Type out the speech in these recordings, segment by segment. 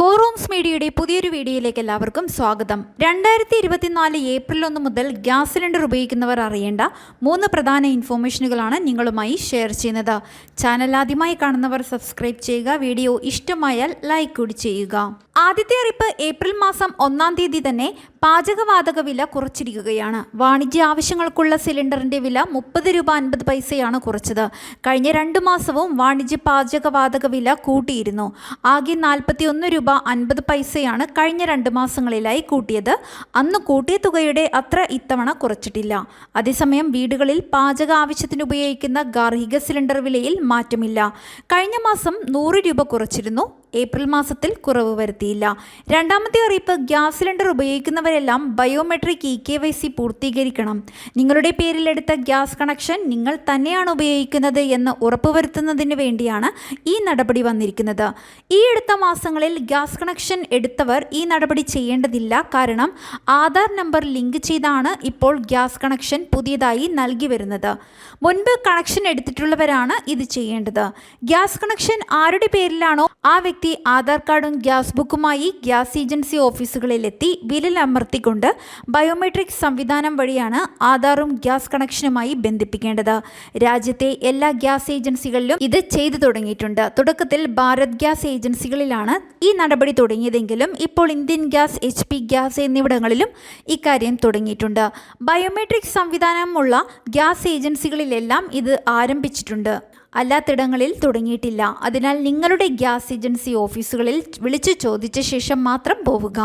ഫോറോംസ് മീഡിയയുടെ പുതിയൊരു വീഡിയോയിലേക്ക് എല്ലാവർക്കും സ്വാഗതം. 2024 ഏപ്രിൽ 1 മുതൽ ഗ്യാസ് സിലിണ്ടർ ഉപയോഗിക്കുന്നവർ അറിയേണ്ട 3 പ്രധാന ഇൻഫോർമേഷനുകളാണ് നിങ്ങളുമായി ഷെയർ ചെയ്യുന്നത്. ചാനൽ ആദ്യമായി കാണുന്നവർ സബ്സ്ക്രൈബ് ചെയ്യുക. വീഡിയോ ഇഷ്ടമായാൽ ലൈക്ക് കൂടി ചെയ്യുക. ആദ്യത്തെ അറിയിപ്പ്, ഏപ്രിൽ മാസം 1-ാം തീയതി തന്നെ പാചകവാതക വില കുറച്ചിരിക്കുകയാണ്. വാണിജ്യ ആവശ്യങ്ങൾക്കുള്ള സിലിണ്ടറിന്റെ വില 30 രൂപ 50 പൈസയാണ് കുറച്ചത്. കഴിഞ്ഞ 2 മാസവും വാണിജ്യ പാചകവാതക വില കൂട്ടിയിരുന്നു. ആകെ 41 രൂപ 50 പൈസയാണ് കഴിഞ്ഞ 2 മാസങ്ങളിലായി കൂട്ടിയത്. അന്ന് കൂട്ടിയ തുകയുടെ അത്ര ഇത്തവണ കുറച്ചിട്ടില്ല. അതേസമയം വീടുകളിൽ പാചക ആവശ്യത്തിന് ഉപയോഗിക്കുന്ന ഗാർഹിക സിലിണ്ടർ വിലയിൽ മാറ്റമില്ല. കഴിഞ്ഞ മാസം 100 രൂപ കുറച്ചിരുന്നു. ഏപ്രിൽ മാസത്തിൽ കുറവ് വരുത്തിയില്ല. രണ്ടാമത്തെ അറിയിപ്പ്, ഗ്യാസ് സിലിണ്ടർ ഉപയോഗിക്കുന്നവരെല്ലാം ബയോമെട്രിക് EKYC പൂർത്തീകരിക്കണം. നിങ്ങളുടെ പേരിലെടുത്ത ഗ്യാസ് കണക്ഷൻ നിങ്ങൾ തന്നെയാണ് ഉപയോഗിക്കുന്നത് എന്ന് ഉറപ്പുവരുത്തുന്നതിന് വേണ്ടിയാണ് ഈ നടപടി വന്നിരിക്കുന്നത്. ഈ അടുത്ത മാസങ്ങളിൽ ഗ്യാസ് കണക്ഷൻ എടുത്തവർ ഈ നടപടി ചെയ്യേണ്ടതില്ല. കാരണം ആധാർ നമ്പർ ലിങ്ക് ചെയ്താണ് ഇപ്പോൾ ഗ്യാസ് കണക്ഷൻ പുതിയതായി നൽകി വരുന്നത്. മുൻപ് കണക്ഷൻ എടുത്തിട്ടുള്ളവരാണ് ഇത് ചെയ്യേണ്ടത്. ഗ്യാസ് കണക്ഷൻ ആരുടെ പേരിലാണോ ആ വ്യക്തി ആധാർ കാർഡും ഗ്യാസ് ബുക്കുമായി ഗ്യാസ് ഏജൻസി ഓഫീസുകളിലെത്തി വിരൽ അമർത്തിക്കൊണ്ട് ബയോമെട്രിക് സംവിധാനം വഴിയാണ് ആധാറും ഗ്യാസ് കണക്ഷനുമായി ബന്ധിപ്പിക്കേണ്ടത്. രാജ്യത്തെ എല്ലാ ഗ്യാസ് ഏജൻസികളിലും ഇത് ചെയ്തു തുടങ്ങിയിട്ടുണ്ട്. തുടക്കത്തിൽ ഭാരത് ഗ്യാസ് ഏജൻസികളിലാണ് ഈ നടപടി തുടങ്ങിയതെങ്കിലും ഇപ്പോൾ ഇന്ത്യൻ ഗ്യാസ്, HP ഗ്യാസ് എന്നിവിടങ്ങളിലും ഇക്കാര്യം തുടങ്ങിയിട്ടുണ്ട്. ബയോമെട്രിക് സംവിധാനമുള്ള ഗ്യാസ് ഏജൻസികളിലെല്ലാം ഇത് ആരംഭിച്ചിട്ടുണ്ട്. അല്ലാത്തിടങ്ങളിൽ തുടങ്ങിയിട്ടില്ല. അതിനാൽ നിങ്ങളുടെ ഗ്യാസ് ഏജൻസി ഓഫീസുകളിൽ വിളിച്ചു ചോദിച്ച ശേഷം മാത്രം പോവുക.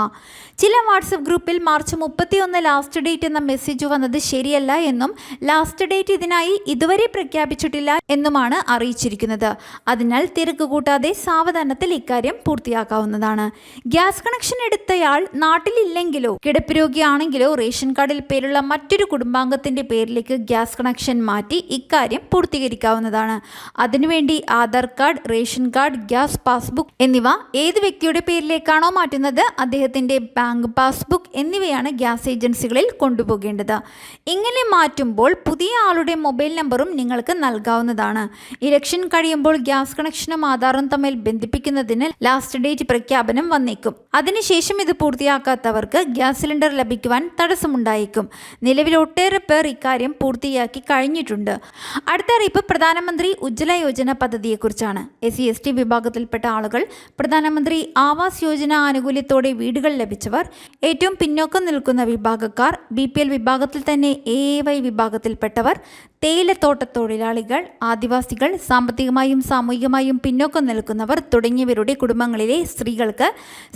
ചില വാട്സപ്പ് ഗ്രൂപ്പിൽ മാർച്ച് 31 ലാസ്റ്റ് ഡേറ്റ് എന്ന മെസ്സേജ് വന്നത് ശരിയല്ല എന്നും ലാസ്റ്റ് ഡേറ്റ് ഇതിനായി ഇതുവരെ പ്രഖ്യാപിച്ചിട്ടില്ല എന്നുമാണ് അറിയിച്ചിരിക്കുന്നത്. അതിനാൽ തിരക്ക് കൂട്ടാതെ സാവധാനത്തിൽ ഇക്കാര്യം പൂർത്തിയാക്കാവുന്നതാണ്. ഗ്യാസ് കണക്ഷൻ എടുത്തയാൾ നാട്ടിലില്ലെങ്കിലോ കിടപ്പ് രോഗിയാണെങ്കിലോ റേഷൻ കാർഡിൽ പേരുള്ള മറ്റൊരു കുടുംബാംഗത്തിന്റെ പേരിലേക്ക് ഗ്യാസ് കണക്ഷൻ മാറ്റി ഇക്കാര്യം പൂർത്തീകരിക്കാവുന്നതാണ്. അതിനുവേണ്ടി Aadhaar card, ration card, gas passbook എന്നിവ ഏത് വ്യക്തിയുടെ പേരിലേക്കാണോ മാറ്റുന്നത് അദ്ദേഹത്തിന്റെ ബാങ്ക് പാസ്ബുക്ക് എന്നിവയാണ് ഗ്യാസ് ഏജൻസികളിൽ കൊണ്ടുപോകേണ്ടത്. ഇങ്ങനെ മാറ്റുമ്പോൾ പുതിയ ആളുടെ മൊബൈൽ നമ്പറും നിങ്ങൾക്ക് നൽകാവുന്നതാണ്. ഇലക്ഷൻ കഴിയുമ്പോൾ ഗ്യാസ് കണക്ഷനും ആധാറും തമ്മിൽ ബന്ധിപ്പിക്കുന്നതിന് ലാസ്റ്റ് ഡേറ്റ് പ്രഖ്യാപനം വന്നേക്കും. അതിനുശേഷം ഇത് പൂർത്തിയാക്കാത്തവർക്ക് ഗ്യാസ് സിലിണ്ടർ ലഭിക്കുവാൻ തടസ്സമുണ്ടായേക്കും. നിലവിൽ ഒട്ടേറെ പേർ ഇക്കാര്യം പൂർത്തിയാക്കി കഴിഞ്ഞിട്ടുണ്ട്. അടുത്ത അറിയിപ്പ്, പ്രധാനമന്ത്രി ഉജ്ജ്വല യോജന പദ്ധതിയെക്കുറിച്ചാണ്. SC/ST വിഭാഗത്തിൽപ്പെട്ട ആളുകൾ, പ്രധാനമന്ത്രി ആവാസ് യോജന ആനുകൂല്യത്തോടെ വീടുകൾ ലഭിച്ചവർ, ഏറ്റവും പിന്നോക്കം നിൽക്കുന്ന വിഭാഗക്കാർ, BPL വിഭാഗത്തിൽ തന്നെ AAY വിഭാഗത്തിൽപ്പെട്ടവർ, തേയിലത്തോട്ട തൊഴിലാളികൾ, ആദിവാസികൾ, സാമ്പത്തികമായും സാമൂഹികമായും പിന്നോക്കം നിൽക്കുന്നവർ തുടങ്ങിയവരുടെ കുടുംബങ്ങളിലെ സ്ത്രീകൾക്ക്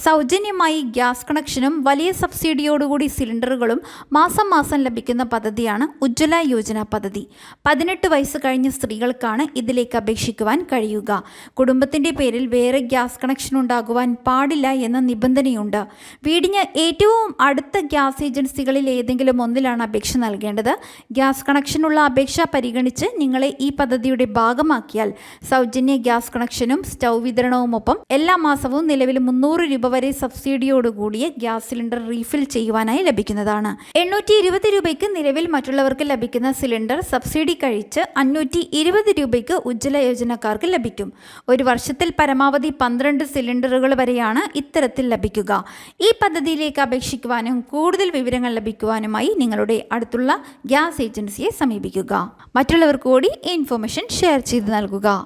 സൗജന്യമായി ഗ്യാസ് കണക്ഷനും വലിയ സബ്സിഡിയോടുകൂടി സിലിണ്ടറുകളും മാസം മാസം ലഭിക്കുന്ന പദ്ധതിയാണ് ഉജ്ജ്വല യോജന പദ്ധതി. 18 വയസ്സ് കഴിഞ്ഞ സ്ത്രീകൾക്കാണ് ഇതിലേക്ക് അപേക്ഷിക്കുവാൻ കഴിയുക. കുടുംബത്തിൻ്റെ പേരിൽ വേറെ ഗ്യാസ് കണക്ഷൻ ഉണ്ടാകുവാൻ പാടില്ല എന്ന നിബന്ധനയുണ്ട്. വീടിന് ഏറ്റവും അടുത്ത ഗ്യാസ് ഏജൻസികളിൽ ഏതെങ്കിലും ഒന്നിലാണ് അപേക്ഷ നൽകേണ്ടത്. ഗ്യാസ് കണക്ഷനുള്ള അപേക്ഷ പരിഗണിച്ച് നിങ്ങളെ ഈ പദ്ധതിയുടെ ഭാഗമാക്കിയാൽ സൗജന്യ ഗ്യാസ് കണക്ഷനും സ്റ്റൗ വിതരണവുമൊപ്പം എല്ലാ മാസവും നിലവിൽ 300 രൂപ വരെ സബ്സിഡിയോടുകൂടിയ ഗ്യാസ് സിലിണ്ടർ റീഫിൽ ചെയ്യുവാനായി ലഭിക്കുന്നതാണ്. 820 രൂപയ്ക്ക് നിലവിൽ മറ്റുള്ളവർക്ക് ലഭിക്കുന്ന സിലിണ്ടർ സബ്സിഡി കഴിച്ച് 520 രൂപയ്ക്ക് ഉജ്ജ്വല യോജനക്കാർക്ക് ലഭിക്കും. ഒരു വർഷത്തിൽ പരമാവധി 12 സിലിണ്ടറുകൾ വരെയാണ് ഇത്തരത്തിൽ ലഭിക്കുക. ഈ പദ്ധതിയിലേക്ക് അപേക്ഷിക്കുവാനും കൂടുതൽ വിവരങ്ങൾ ലഭിക്കുവാനുമായി നിങ്ങളുടെ അടുത്തുള്ള ഗ്യാസ് ഏജൻസിയെ സമീപിക്കുക. മറ്റുള്ളവർക്ക് കൂടി ഈ ഇൻഫർമേഷൻ ഷെയർ ചെയ്ത് നൽകുക.